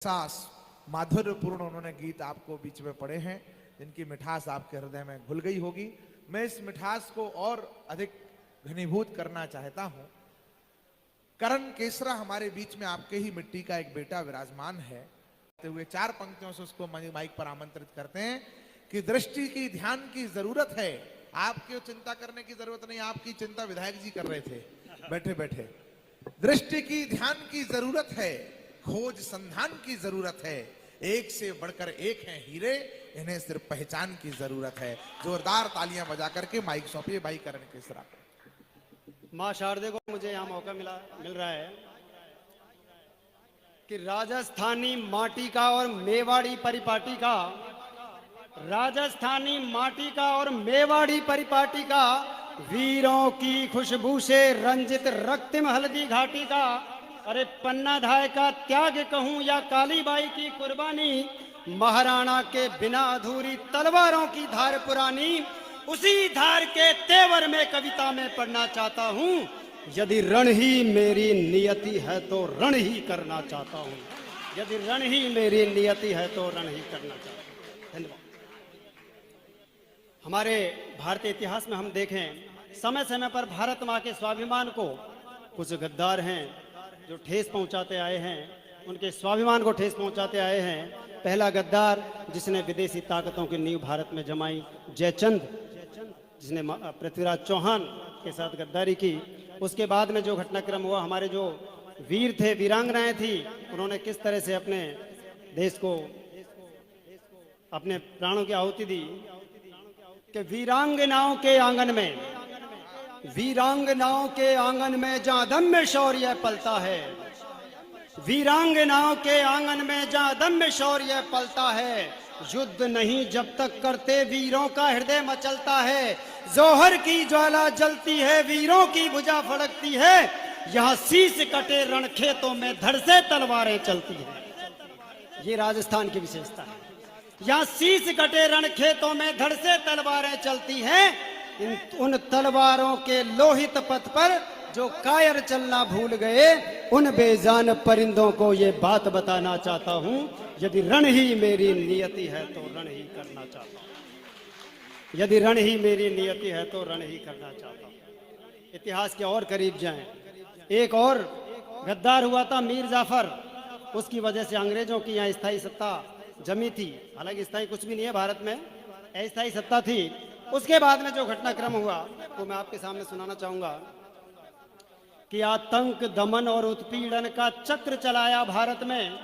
सास माधुर्यपूर्ण उन्होंने गीत आपको बीच में पढ़े हैं, जिनकी मिठास आपके हृदय में घुल गई होगी। मैं इस मिठास को और अधिक घनीभूत करना चाहता हूं। करण केसरा हमारे बीच में आपके ही मिट्टी का एक बेटा विराजमान है। हुए 4 पंक्तियों से उसको माइक पर आमंत्रित करते हैं कि दृष्टि की, ध्यान की जरूरत है। आपकी चिंता करने की जरूरत नहीं, आपकी चिंता विधायक जी कर रहे थे बैठे बैठे। दृष्टि की, ध्यान की जरूरत है, खोज संधान की जरूरत है। एक से बढ़कर एक हैं हीरे, इन्हें सिर्फ पहचान की जरूरत है। जोरदार तालियां बजा करके माइक सौंपिए भाई करण केसरा। मां शारदे को मुझे यहाँ मौका मिल रहा है कि राजस्थानी माटी का और मेवाड़ी परिपाटी का, राजस्थानी माटी का और मेवाड़ी परिपाटी का, वीरों की खुशबू से रंजित रक्तिम हल्दी घाटी का, अरे पन्ना धाय का त्याग कहूं या कालीबाई की कुर्बानी, महाराणा के बिना अधूरी तलवारों की धार पुरानी, उसी धार के तेवर में कविता में पढ़ना चाहता हूं। यदि रण ही मेरी नियति है तो रण ही करना चाहता हूं। यदि रण ही मेरी नियति है तो रण ही करना चाहता हूं। धन्यवाद। हमारे भारतीय इतिहास में हम देखें, समय समय पर भारत मां के स्वाभिमान को कुछ गद्दार हैं जो ठेस पहुंचाते आए हैं, उनके स्वाभिमान को ठेस पहुंचाते आए हैं। पहला गद्दार जिसने विदेशी ताकतों की नींव भारत में जमाई, जयचंद, जिसने पृथ्वीराज चौहान के साथ गद्दारी की। उसके बाद में जो घटनाक्रम हुआ, हमारे जो वीर थे, वीरांगनाएं थी, उन्होंने किस तरह से अपने देश को, अपने प्राणों की आहुति दी। कि वीरांगनाओं के आंगन में, वीरांगनाओं के आंगन में जहां दम्य शौर्य पलता है, वीरांगनाओं के आंगन में जहां दम्य शौर्य पलता है, युद्ध नहीं जब तक करते वीरों का हृदय मचलता है। जौहर की ज्वाला जलती है, वीरों की भुजा फड़कती है, यहाँ शीश कटे रण खेतों में धड़ से तलवारें चलती है। ये राजस्थान की विशेषता है। यहाँ शीश कटे रण खेतों में धड़ से तलवारें चलती हैं। उन तलवारों के लोहित पथ पर जो कायर चलना भूल गए, उन बेजान परिंदों को ये बात बताना चाहता हूं। यदि रण ही मेरी नियति है तो रण ही करना चाहता हूं। यदि रण ही मेरी नियति है तो रण ही करना चाहता हूं। इतिहास के और करीब जाएं, एक और गद्दार हुआ था मीर जाफर। उसकी वजह से अंग्रेजों की यहाँ स्थायी सत्ता जमी थी। हालांकि स्थायी कुछ भी नहीं है भारत में, अस्थायी सत्ता थी। उसके बाद में जो घटनाक्रम हुआ वो मैं आपके सामने सुनाना चाहूंगा कि आतंक, दमन और उत्पीड़न का चक्र चलाया भारत में।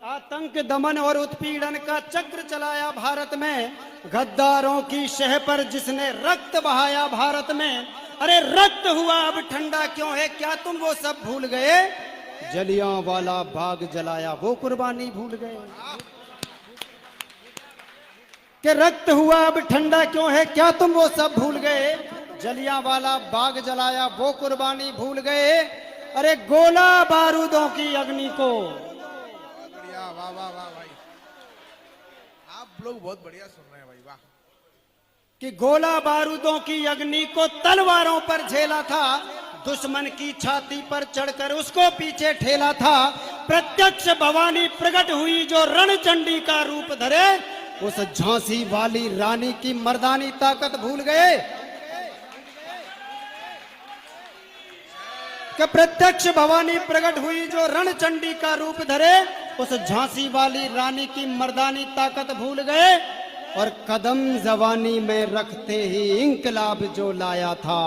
आतंक, दमन और उत्पीड़न का चक्र चलाया भारत में। गद्दारों की शह पर जिसने रक्त बहाया भारत में। अरे रक्त हुआ अब ठंडा क्यों है, क्या तुम वो सब भूल गए? जलियांवाला बाग जलाया वो कुर्बानी भूल गए। कि रक्त हुआ अब ठंडा क्यों है, क्या तुम वो सब भूल गए? जलियांवाला बाग जलाया वो कुर्बानी भूल गए। अरे गोला बारूदों की अग्नि को, बढ़िया, वाह वाह वाह भाई, आप लोग बहुत बढ़िया सुन रहे हैं भाई, वाह। कि गोला बारूदों की अग्नि को तलवारों पर झेला था, दुश्मन की छाती पर चढ़कर उसको पीछे ठेला था। प्रत्यक्ष भवानी प्रकट हुई जो रणचंडी का रूप धरे, उस झांसी वाली रानी की मर्दानी ताकत भूल गए। कि प्रत्यक्ष भवानी प्रकट हुई जो रणचंडी का रूप धरे, उस झांसी वाली रानी की मर्दानी ताकत भूल गए। और कदम जवानी में रखते ही इंकलाब जो लाया था,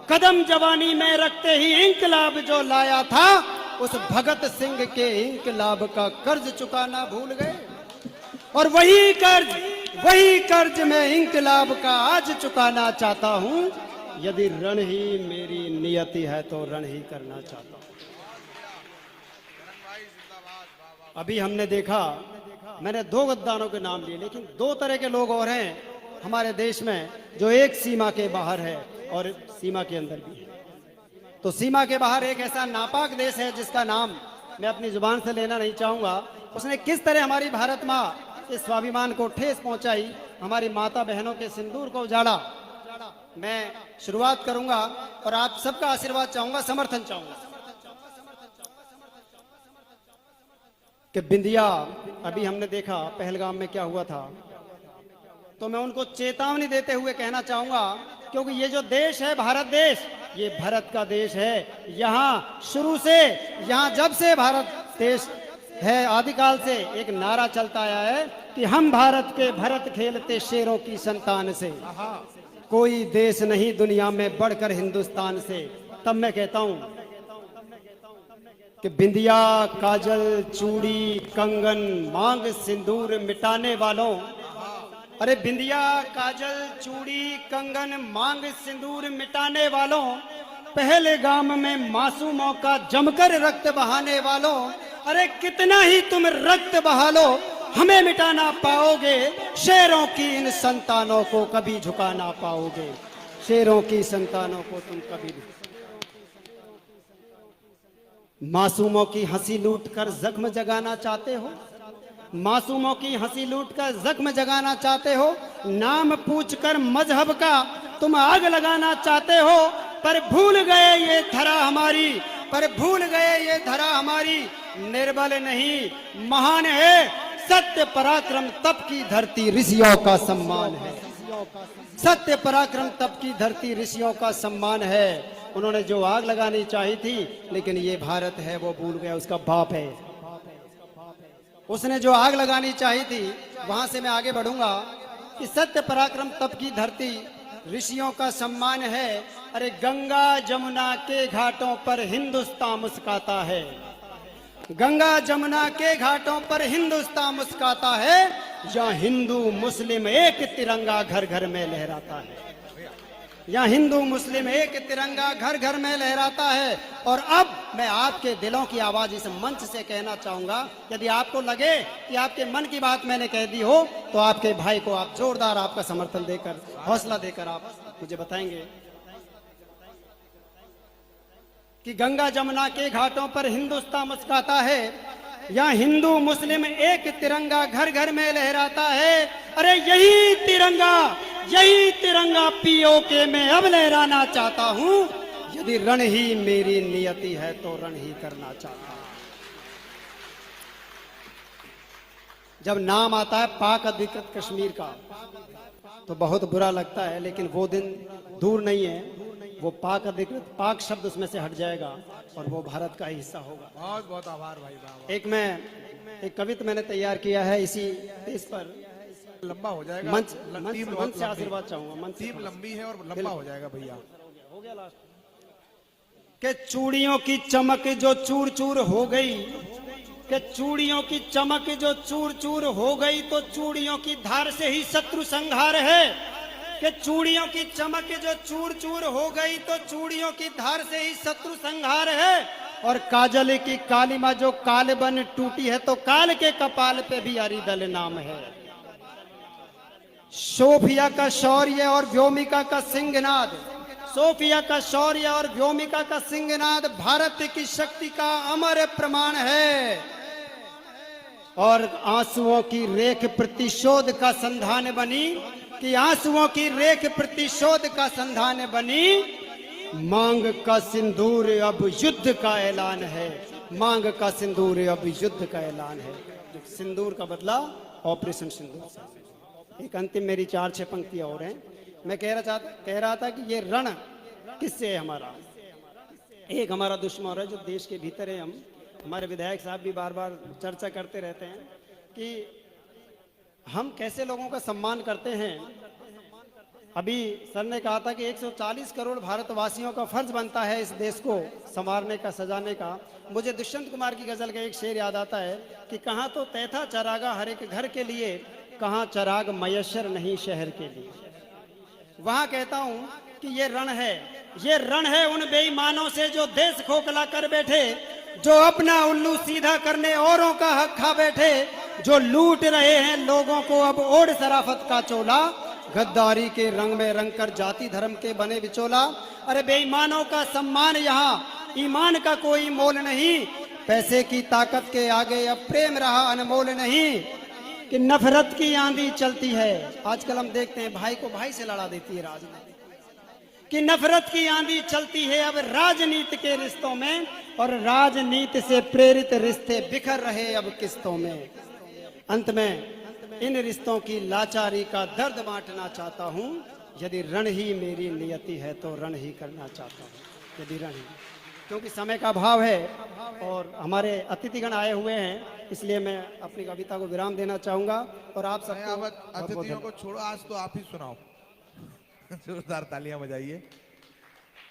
कदम जवानी में रखते ही इंकलाब जो लाया था, उस भगत सिंह के इंकलाब का कर्ज चुकाना भूल गए। और वही कर्ज मैं इंकलाब का आज चुकाना चाहता हूं। यदि रण ही मेरी नियति है तो रण ही करना चाहता हूं। अभी हमने देखा, मैंने 2 गद्दारों के नाम लिए, लेकिन 2 तरह के लोग और हैं हमारे देश में, जो एक सीमा के बाहर है और सीमा के अंदर भी है। तो सीमा के बाहर एक ऐसा नापाक देश है जिसका नाम मैं अपनी जुबान से लेना नहीं चाहूंगा। उसने किस तरह हमारी भारत माँ के स्वाभिमान को ठेस पहुंचाई, हमारी माता बहनों के सिंदूर को उजाड़ा। मैं शुरुआत करूंगा और आप सबका आशीर्वाद चाहूंगा, समर्थन चाहूंगा। कि बिंदिया, अभी हमने देखा पहलगाम में क्या हुआ था, तो मैं उनको चेतावनी देते हुए कहना चाहूंगा, क्योंकि ये जो देश है भारत देश, ये भारत का देश है। यहाँ शुरू से, यहाँ जब से भारत देश है आदिकाल से एक नारा चलता आया है कि हम भारत के भरत खेलते शेरों की संतान से, कोई देश नहीं दुनिया में बढ़कर हिंदुस्तान से। तब मैं कहता हूं कि बिंदिया, काजल, चूड़ी, कंगन, मांग सिंदूर मिटाने वालों, अरे बिंदिया, काजल, चूड़ी, कंगन, मांग सिंदूर मिटाने वालों, पहले गाम में मासूमों का जमकर रक्त बहाने वालों, अरे कितना ही तुम रक्त बहा लो, हमें मिटा ना पाओगे। शेरों की इन संतानों को कभी झुका ना पाओगे। शेरों की संतानों को तुम कभी, मासूमों की हंसी लूटकर जख्म जगाना चाहते हो, मासूमों की हंसी लूटकर जख्म जगाना चाहते हो, नाम पूछकर मजहब का तुम आग लगाना चाहते हो, पर भूल गए ये धरा हमारी, पर भूल गए ये धरा हमारी, निर्बल नहीं महान है, सत्य पराक्रम तप की धरती ऋषियों का सम्मान है। सत्य पराक्रम तप की धरती ऋषियों का सम्मान है। उन्होंने जो आग लगानी चाहिए थी, लेकिन ये भारत है वो भूल गया, उसका बाप है। उसने जो आग लगानी चाहिए थी, वहां से मैं आगे बढ़ूंगा कि सत्य पराक्रम तप की धरती ऋषियों का सम्मान है। अरे गंगा जमुना के घाटों पर हिंदुस्तान मुस्काता है, गंगा जमुना के घाटों पर हिंदुस्तान मुस्काता है, यहाँ हिंदू मुस्लिम एक तिरंगा घर घर में लहराता है, यहाँ हिंदू मुस्लिम एक तिरंगा घर घर में लहराता है। और अब मैं आपके दिलों की आवाज इस मंच से कहना चाहूंगा, यदि आपको लगे कि आपके मन की बात मैंने कह दी हो, तो आपके भाई को आप जोरदार आपका समर्थन देकर, हौसला देकर आप मुझे बताएंगे कि गंगा जमुना के घाटों पर हिंदुस्तान मुस्काता है, यहाँ हिंदू मुस्लिम एक तिरंगा घर घर में लहराता है। अरे यही तिरंगा पीओके में अब लहराना चाहता हूँ। यदि रण ही मेरी नियति है तो रण ही करना चाहता हूँ। जब नाम आता है पाक अधिकृत कश्मीर का तो बहुत बुरा लगता है, लेकिन वो दिन दूर नहीं है, वो पाक अधिकृत, पाक शब्द उसमें से हट जाएगा और वो भारत का ही हिस्सा होगा। बहुत बहुत आभार भाई बाबा। एक कविता मैंने तैयार किया है इसी इस पर, लंबा हो जाएगा, मंच से आशीर्वाद चाहूंगा। मंच टीम लंबी है और लंबा हो जाएगा भैया। हो गया लास्ट के चूड़ियों की चमक जो चूर चूर हो गई, के चूड़ियों की चमक जो चूर चूर हो गई, तो चूड़ियों की धार से ही शत्रु संहार है। कि चूड़ियों की चमक जो चूर चूर हो गई, तो चूड़ियों की धार से ही शत्रु संहार है। और काजल की कालिमा जो काल बन टूटी है, तो काल के कपाल पे भी अरिदल नाम है। सोफिया का शौर्य और व्योमिका का सिंहनाद, सोफिया का शौर्य और व्योमिका का सिंहनाद भारत की शक्ति का अमर प्रमाण है। और आंसुओं की रेख प्रतिशोध का संधान बनी, कि आंसुओं की रेख प्रतिशोध का संधान बनी। मांग का सिंदूर अब युद्ध का ऐलान है, मांग का सिंदूर अब युद्ध का ऐलान है। सिंदूर का बदला ऑपरेशन सिंदूर। एक अंतिम मेरी 4-6 पंक्तियां और हैं। मैं कह रहा था कि ये रण किससे है हमारा। एक हमारा दुश्मन है जो देश के भीतर है। हमारे विधायक साहब भी बार बार चर्चा करते रहते हैं कि हम कैसे लोगों का सम्मान करते हैं। अभी सर ने कहा था कि 140 करोड़ भारतवासियों का फर्ज बनता है इस देश को संवारने का, सजाने का। मुझे दुष्यंत कुमार की गजल का एक शेर याद आता है कि कहाँ तो तैथा चरागा हर एक घर के लिए, कहाँ चराग मयस्सर नहीं शहर के लिए। वहां कहता हूं कि ये रण है उन बेईमानों से जो देश खोखला कर बैठे, जो अपना उल्लू सीधा करने औरों का हक खा बैठे, जो लूट रहे हैं लोगों को अब ओढ़ शराफत का चोला, गद्दारी के रंग में रंग कर जाति धर्म के बने बिचोला। अरे बेईमानों का सम्मान यहाँ, ईमान का कोई मोल नहीं, पैसे की ताकत के आगे अब प्रेम रहा अनमोल नहीं। कि नफरत की आंधी चलती है, आजकल हम देखते हैं भाई को भाई से लड़ा देती है राजनीति, कि नफरत की आंधी चलती है अब राजनीति के रिश्तों में। और राजनीति से प्रेरित रिश्ते बिखर रहे अब किस्तों में। अंत में इन रिश्तों की लाचारी का दर्द बांटना चाहता हूं। यदि रण ही मेरी नियति है तो रण ही करना चाहता हूं। यदि रण ही, क्योंकि समय का अभाव है और हमारे अतिथिगण आए हुए हैं, इसलिए मैं अपनी कविता को विराम देना चाहूंगा। और आप सबको अतिथियों को छोड़ो, आज तो आप ही सुनाओ। जोरदार तालियां बजाइए।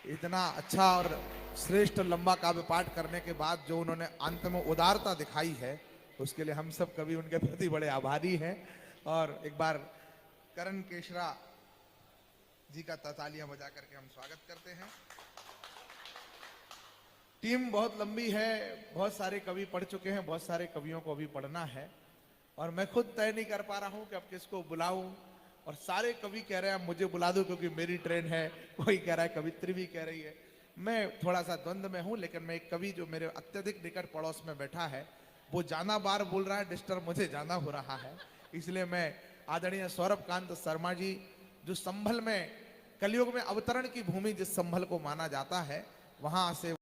इतना अच्छा और श्रेष्ठ लंबा काव्य पाठ करने के बाद जो उन्होंने अंत में उदारता दिखाई है, उसके लिए हम सब कवि उनके प्रति बड़े आभारी हैं। और एक बार करण केशरा जी का तालियां बजा करके हम स्वागत करते हैं। टीम बहुत लंबी है, बहुत सारे कवि पढ़ चुके हैं, बहुत सारे कवियों को अभी पढ़ना है और मैं खुद तय नहीं कर पा रहा हूं कि अब किसको बुलाऊं। और सारे कवि कह रहे हैं मुझे बुला दो क्योंकि मेरी ट्रेन है, कोई कह रहा है, कवित्री भी कह रही है। मैं थोड़ा सा द्वंद्व में हूं, लेकिन मैं एक कवि जो मेरे अत्यधिक निकट पड़ोस में बैठा है वो जाना बार बोल रहा है, डिस्टर्ब मुझे जाना हो रहा है। इसलिए मैं आदरणीय सौरभ कांत शर्मा जी, जो संभल में कलयुग में अवतरण की भूमि जिस संभल को माना जाता है, वहां से